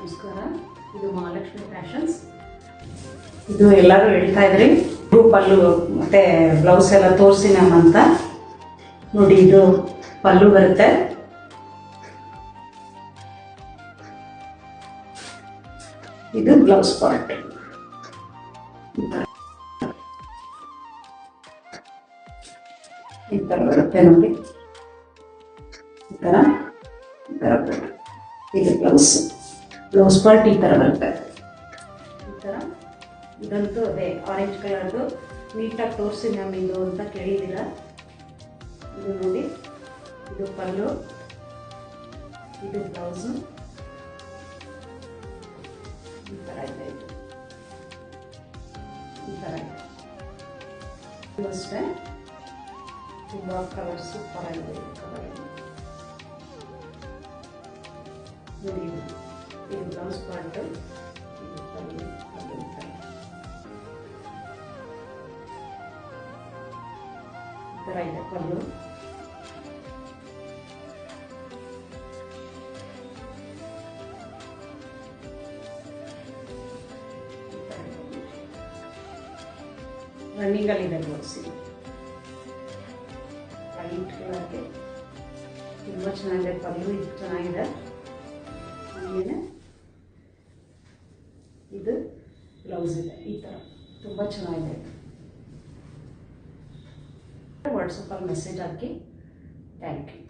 ನಮಸ್ಕಾರ. ಇದು ಮಹಾಲಕ್ಷ್ಮಿ ಫ್ಯಾಷನ್ಸ್. ಇದು ಎಲ್ಲರೂ ಹೇಳ್ತಾ ಇದ್ರಿ ಪಲ್ಲು ಮತ್ತು ಬ್ಲೌಸ್ ಎಲ್ಲ ತೋರಿಸಿ ನಮ್ಮಂತ. ನೋಡಿ, ಇದು ಪಲ್ಲು ಬರುತ್ತೆ. ಇದು ಬ್ಲೌಸ್ ಪಾರ್ಟ್. ಈ ಥರ ಬರುತ್ತೆ ನೋಡಿ. ಈ ಥರ ಬರುತ್ತೆ. ಇದು ಬ್ಲೌಸ್ ಪಾರ್ಟ್ ಈ ಥರ ಬರುತ್ತೆ. ಈ ಥರ ಇದಂತೂ ಅದೇ ಆರೆಂಜ್ ಕಲರ್ದು ನೀಟಾಗಿ ತೋರಿಸಿ ಮ್ಯಾಮ್ ಇದು ಅಂತ ಕೇಳಿದ್ದೀರ. ಇದು ನೋಡಿ, ಇದು ಪಲ್ಲು, ಇದು ಬ್ಲೌಸು. ಈ ಥರ ಇದೆ. ಈ ಥರ ಇದೆ. ಇದು ಅಷ್ಟೇ ತುಂಬ ಕಲರ್ ಸೂಪರ್ ಆಗಿದೆ. ಕಲರ್ ನೋಡಿ, ಇದು ಬ್ಲೌಸ್ ಪಾರ್ಟ್, ಇದು ಪಲ್ಲು, ಅದು ಈ ಥರ ಇದೆ ಪಲ್ಲು. ರನ್ನಿಂಗಲ್ಲಿದೆ ಬ್ಲೌಸ್. ಲೈಟ್ ಕಲರ್ಗೆ ತುಂಬ ಚೆನ್ನಾಗಿದೆ ಪಲ್ಲು. ಇದು ಚೆನ್ನಾಗಿದೆ. ಆಮೇಲೆ ಇದು ಬ್ಲೌಸ್ ಇದೆ. ಈ ಥರ ತುಂಬ ಚೆನ್ನಾಗಿದೆ. ವಾಟ್ಸಪ್ಪಲ್ಲಿ ಮೆಸೇಜ್ ಹಾಕಿ. Thank you.